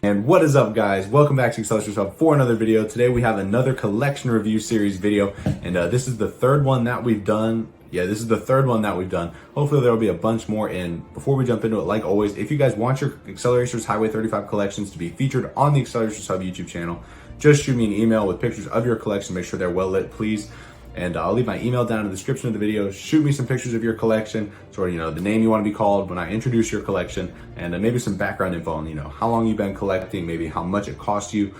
And what is up, guys? Welcome back to Acceleracers Hub for another video. Today we have another collection review series video, and this is the third one that we've done. Hopefully there will be a bunch more. And before we jump into it, like always, if you guys want your Acceleracers Highway 35 collections to be featured on the Acceleracers Hub YouTube channel, just shoot me an email with pictures of your collection. Make sure they're well lit, please. And I'll leave my email down in the description of the video. Shoot me some pictures of your collection, sort of, the name you want to be called when I introduce your collection, and maybe some background info on, how long you've been collecting, maybe how much it cost you,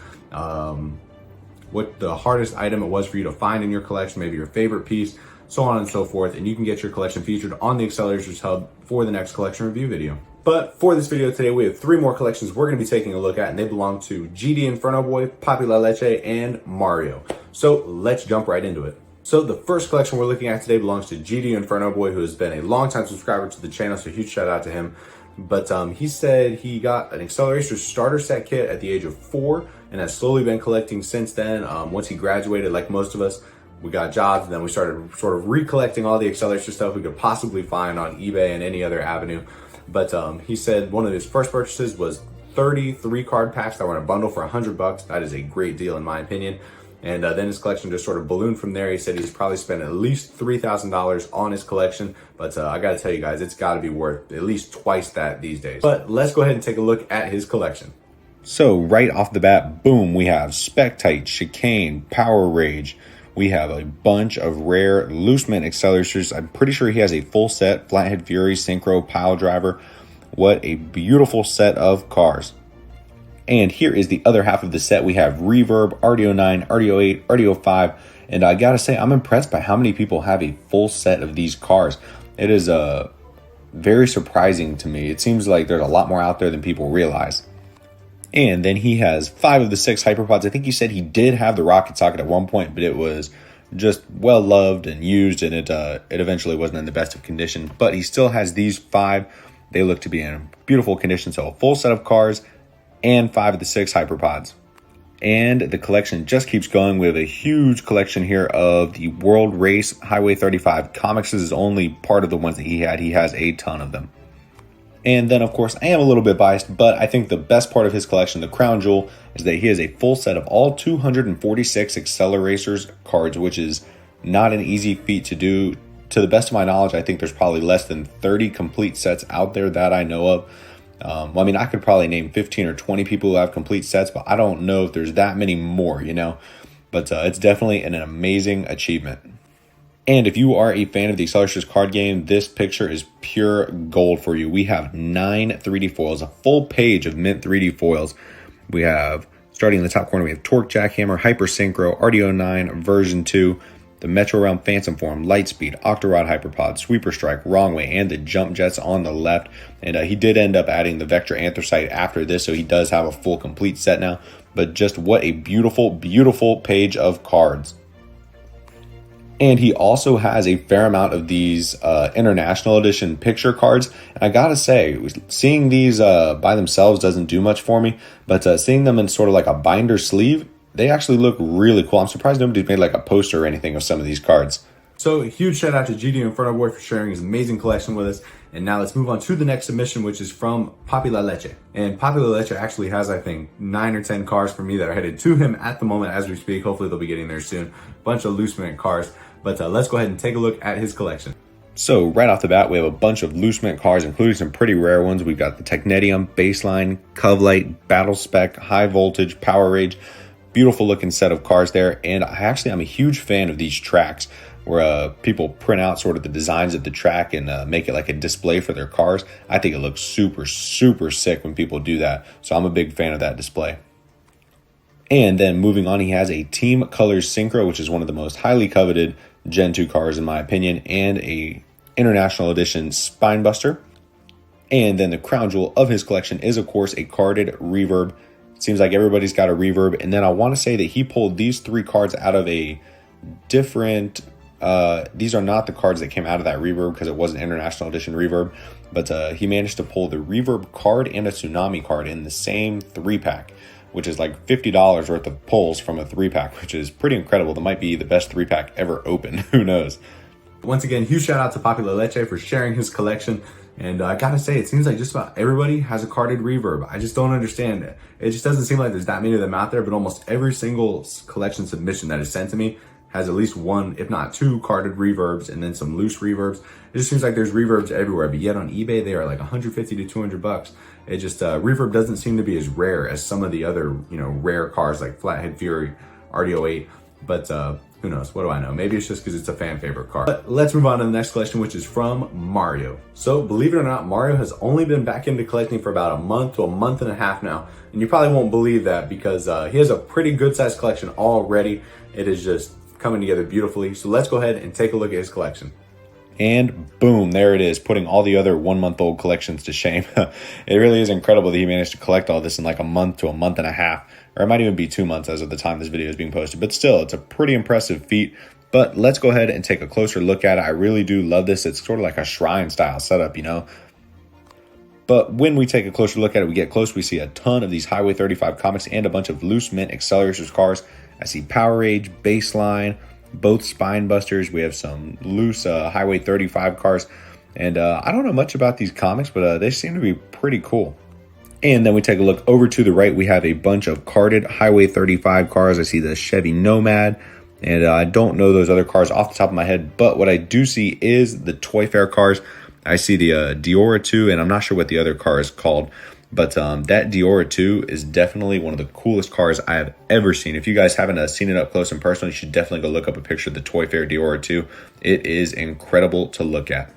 what the hardest item it was for you to find in your collection, maybe your favorite piece, so on and so forth. And you can get your collection featured on the Acceleracers Hub for the next collection review video. But for this video today, we have three more collections we're going to be taking a look at, and they belong to GD Inferno Boy, Papi La Leche, and Mario. So let's jump right into it. So the first collection we're looking at today belongs to GD Inferno Boy, who has been a longtime subscriber to the channel, so huge shout out to him. But he said he got an Acceleracers starter set kit at the age of 4 and has slowly been collecting since then. Once he graduated, like most of us, we got jobs, and then we started sort of recollecting all the Acceleracers stuff we could possibly find on eBay and any other avenue. But he said one of his first purchases was 33 card packs that were in a bundle for $100. That is a great deal in my opinion. And then his collection just sort of ballooned from there. He said he's probably spent at least $3,000 on his collection. But I gotta tell you guys, it's gotta be worth at least twice that these days. But let's go ahead and take a look at his collection. So right off the bat, boom, we have Spectite, Chicane, Power Rage. We have a bunch of rare loose mint Acceleracers. I'm pretty sure he has a full set, Flathead Fury, Synchro, Pile Driver. What a beautiful set of cars. And here is the other half of the set. We have Reverb, RDO9, RDO8, RDO5. And I gotta say, I'm impressed by how many people have a full set of these cars. It is very surprising to me. It seems like there's a lot more out there than people realize. And then he has 5 of the 6 Hyperpods. I think he said he did have the rocket socket at one point, but it was just well loved and used, and it eventually wasn't in the best of condition. But he still has these 5. They look to be in beautiful condition. So a full set of cars and 5 of the 6 Hyperpods. And the collection just keeps going. We have a huge collection here of the World Race Highway 35 comics. This is only part of the ones that he had. He has a ton of them. And then, of course, I am a little bit biased, but I think the best part of his collection, the crown jewel, is that he has a full set of all 246 Acceleracers cards, which is not an easy feat to do. To the best of my knowledge, I think there's probably less than 30 complete sets out there that I know of. I could probably name 15 or 20 people who have complete sets, but I don't know if there's that many more, But it's definitely an amazing achievement. And if you are a fan of the Acceleracers card game, this picture is pure gold for you. We have 9 3D foils, a full page of mint 3D foils. We have, starting in the top corner, we have Torque Jackhammer, Hyper Synchro, RDO9, version 2, the Metro Realm Phantom Form, Lightspeed, Octorod Hyperpod, Sweeper Strike, Wrong Way, and the Jump Jets on the left. And he did end up adding the Vector Anthracite after this, so he does have a full complete set now. But just what a beautiful, beautiful page of cards. And he also has a fair amount of these International Edition picture cards. And I gotta say, seeing these by themselves doesn't do much for me. But seeing them in sort of like a binder sleeve, they actually look really cool. I'm surprised nobody's made like a poster or anything of some of these cards. So a huge shout out to GD Inferno Boy for sharing his amazing collection with us. And now let's move on to the next submission, which is from Papi La Leche. And Papi La Leche actually has, I think, 9 or 10 cars for me that are headed to him at the moment as we speak. Hopefully they'll be getting there soon. Bunch of loose mint cars. But let's go ahead and take a look at his collection. So right off the bat, we have a bunch of loose mint cars, including some pretty rare ones. We've got the Technetium, Baseline, Covlight, Battle Spec, High Voltage, Power Rage. Beautiful looking set of cars there. And I'm a huge fan of these tracks where people print out sort of the designs of the track and make it like a display for their cars. I think it looks super, super sick when people do that. So I'm a big fan of that display. And then moving on, he has a Team Colors Synchro, which is one of the most highly coveted Gen 2 cars in my opinion, and a International Edition Spinebuster. And then the crown jewel of his collection is, of course, a carded Reverb. It seems like everybody's got a Reverb. And then I want to say that he pulled these 3 cards out of a different... these are not the cards that came out of that Reverb because it was an International Edition Reverb. But he managed to pull the Reverb card and a Tsunami card in the same 3-pack, which is like $50 worth of pulls from a 3-pack, which is pretty incredible. That might be the best 3-pack ever opened. Who knows? Once again, huge shout out to Popular Leche for sharing his collection. And I gotta say, it seems like just about everybody has a carded reverb. I just don't understand it. It just doesn't seem like there's that many of them out there, but almost every single collection submission that is sent to me has at least one, if not two, carded reverbs and then some loose reverbs. It just seems like there's reverbs everywhere, but yet on eBay, they are like 150 to 200 bucks. It just, reverb doesn't seem to be as rare as some of the other, rare cars like Flathead Fury, RD08, but who knows, what do I know? Maybe it's just because it's a fan favorite car. But let's move on to the next collection, which is from Mario. So believe it or not, Mario has only been back into collecting for about a month to a month and a half now. And you probably won't believe that because he has a pretty good sized collection already. It is just coming together beautifully. So let's go ahead and take a look at his collection. And boom, there it is, putting all the other 1 month old collections to shame. It really is incredible that he managed to collect all this in like a month to a month and a half, or it might even be 2 months as of the time this video is being posted, but still, it's a pretty impressive feat. But let's go ahead and take a closer look at it. I really do love this. It's sort of like a shrine style setup, But when we take a closer look at it, we get close, we see a ton of these Highway 35 comics and a bunch of loose mint Acceleracers cars. I see Power Rage, Baseline, both Spine Busters. We have some loose Highway 35 cars. And I don't know much about these comics, but they seem to be pretty cool. And then we take a look over to the right. We have a bunch of carded Highway 35 cars. I see the Chevy Nomad. And I don't know those other cars off the top of my head. But what I do see is the Toy Fair cars. I see the Diora 2, and I'm not sure what the other car is called. But that Diora 2 is definitely one of the coolest cars I have ever seen. If you guys haven't seen it up close and personal, you should definitely go look up a picture of the Toy Fair Diora 2. It is incredible to look at.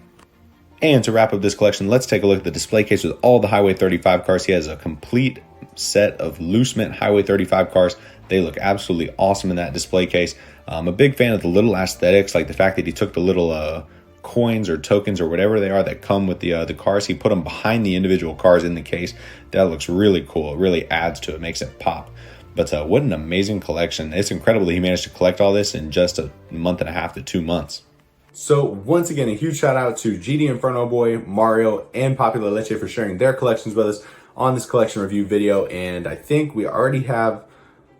And to wrap up this collection, let's take a look at the display case with all the Highway 35 cars. He has a complete set of loose mint Highway 35 cars. They look absolutely awesome in that display case. I'm a big fan of the little aesthetics, like the fact that he took the little coins or tokens or whatever they are that come with the cars. He put them behind the individual cars in the case. That looks really cool. It really adds to it, makes it pop. But what an amazing collection. It's incredible that he managed to collect all this in just a month and a half to 2 months. So once again, a huge shout out to GD Inferno Boy, Mario, and Popular Leche for sharing their collections with us on this collection review video. And I think we already have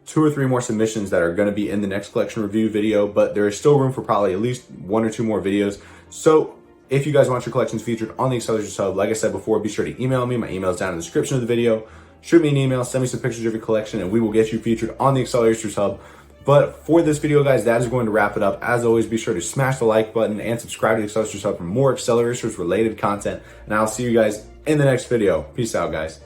2 or 3 more submissions that are going to be in the next collection review video, but there is still room for probably at least 1 or 2 more videos. So if you guys want your collections featured on the Acceleracers Hub, like I said before, be sure to email me. My email is down in the description of the video. Shoot me an email, send me some pictures of your collection, and we will get you featured on the Acceleracers Hub. But for this video, guys, that is going to wrap it up. As always, be sure to smash the like button and subscribe to the Acceleracers Hub for more Acceleracers related content. And I'll see you guys in the next video. Peace out, guys.